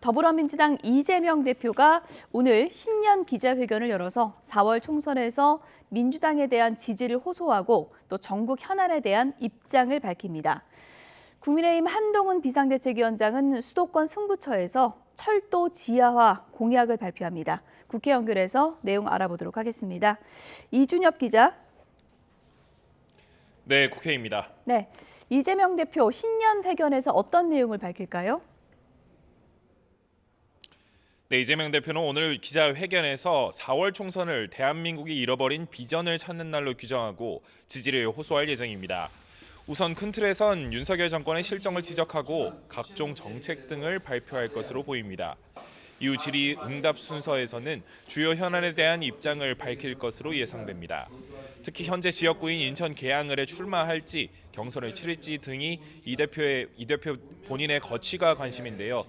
더불어민주당 이재명 대표가 오늘 신년 기자회견을 열어서 4월 총선에서 민주당에 대한 지지를 호소하고 또 전국 현안에 대한 입장을 밝힙니다. 국민의힘 한동훈 비상대책위원장은 수도권 승부처에서 철도 지하화 공약을 발표합니다. 국회 연결해서 내용 알아보도록 하겠습니다. 이준엽 기자. 네, 국회입니다. 네, 이재명 대표 신년 회견에서 어떤 내용을 밝힐까요? 네, 이재명 대표는 오늘 기자회견에서 4월 총선을 대한민국이 잃어버린 비전을 찾는 날로 규정하고 지지를 호소할 예정입니다. 우선 큰 틀에선 윤석열 정권의 실정을 지적하고 각종 정책 등을 발표할 것으로 보입니다. 이후 질의응답 순서에서는 주요 현안에 대한 입장을 밝힐 것으로 예상됩니다. 특히 현재 지역구인 인천 계양을에 출마할지 경선을 치를지 등이 이 대표 본인의 거취가 관심인데요.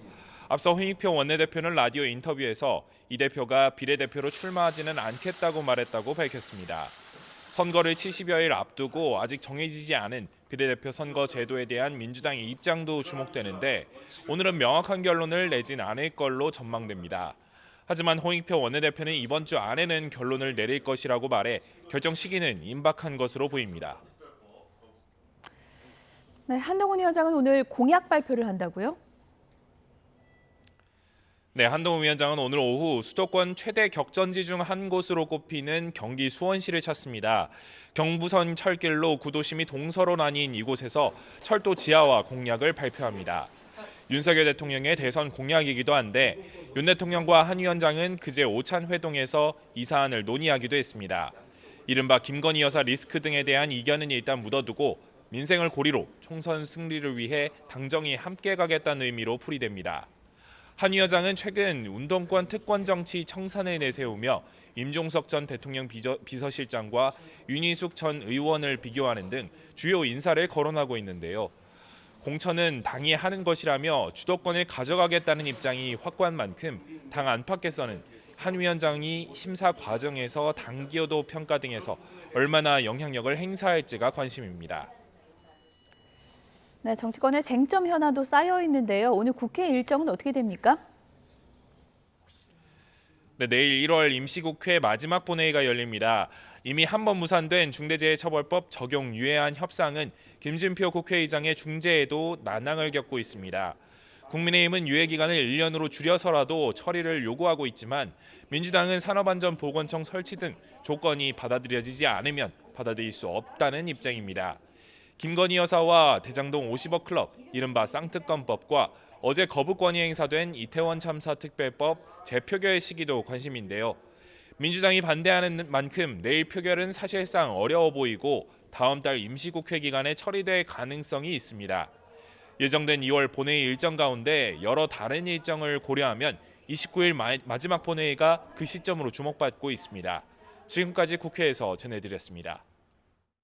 앞서 홍익표 원내대표는 라디오 인터뷰에서 이 대표가 비례대표로 출마하지는 않겠다고 말했다고 밝혔습니다. 선거를 70여일 앞두고 아직 정해지지 않은 비례대표 선거 제도에 대한 민주당의 입장도 주목되는데 오늘은 명확한 결론을 내진 않을 걸로 전망됩니다. 하지만 홍익표 원내대표는 이번 주 안에는 결론을 내릴 것이라고 말해 결정 시기는 임박한 것으로 보입니다. 네, 한동훈 위원장은 오늘 공약 발표를 한다고요? 네, 한동훈 위원장은 오늘 오후 수도권 최대 격전지 중 한 곳으로 꼽히는 경기 수원시를 찾습니다. 경부선 철길로 구도심이 동서로 나뉜 이곳에서 철도 지하화 공약을 발표합니다. 윤석열 대통령의 대선 공약이기도 한데 윤 대통령과 한 위원장은 그제 오찬 회동에서 이 사안을 논의하기도 했습니다. 이른바 김건희 여사 리스크 등에 대한 이견은 일단 묻어두고 민생을 고리로 총선 승리를 위해 당정이 함께 가겠다는 의미로 풀이됩니다. 한 위원장은 최근 운동권 특권 정치 청산을 내세우며 임종석 전 대통령 비서실장과 윤희숙 전 의원을 비교하는 등 주요 인사를 거론하고 있는데요. 공천은 당이 하는 것이라며 주도권을 가져가겠다는 입장이 확고한 만큼 당 안팎에서는 한 위원장이 심사 과정에서 당 기여도 평가 등에서 얼마나 영향력을 행사할지가 관심입니다. 네, 정치권의 쟁점 현안도 쌓여 있는데요. 오늘 국회 일정은 어떻게 됩니까? 네, 내일 1월 임시국회 마지막 본회의가 열립니다. 이미 한 번 무산된 중대재해처벌법 적용 유예안 협상은 김진표 국회의장의 중재에도 난항을 겪고 있습니다. 국민의힘은 유예 기간을 1년으로 줄여서라도 처리를 요구하고 있지만 민주당은 산업안전보건청 설치 등 조건이 받아들여지지 않으면 받아들일 수 없다는 입장입니다. 김건희 여사와 대장동 50억 클럽, 이른바 쌍특검법과 어제 거부권이 행사된 이태원 참사 특별법 재표결 시기도 관심인데요. 민주당이 반대하는 만큼 내일 표결은 사실상 어려워 보이고 다음 달 임시국회 기간에 처리될 가능성이 있습니다. 예정된 2월 본회의 일정 가운데 여러 다른 일정을 고려하면 29일 마지막 본회의가 그 시점으로 주목받고 있습니다. 지금까지 국회에서 전해드렸습니다.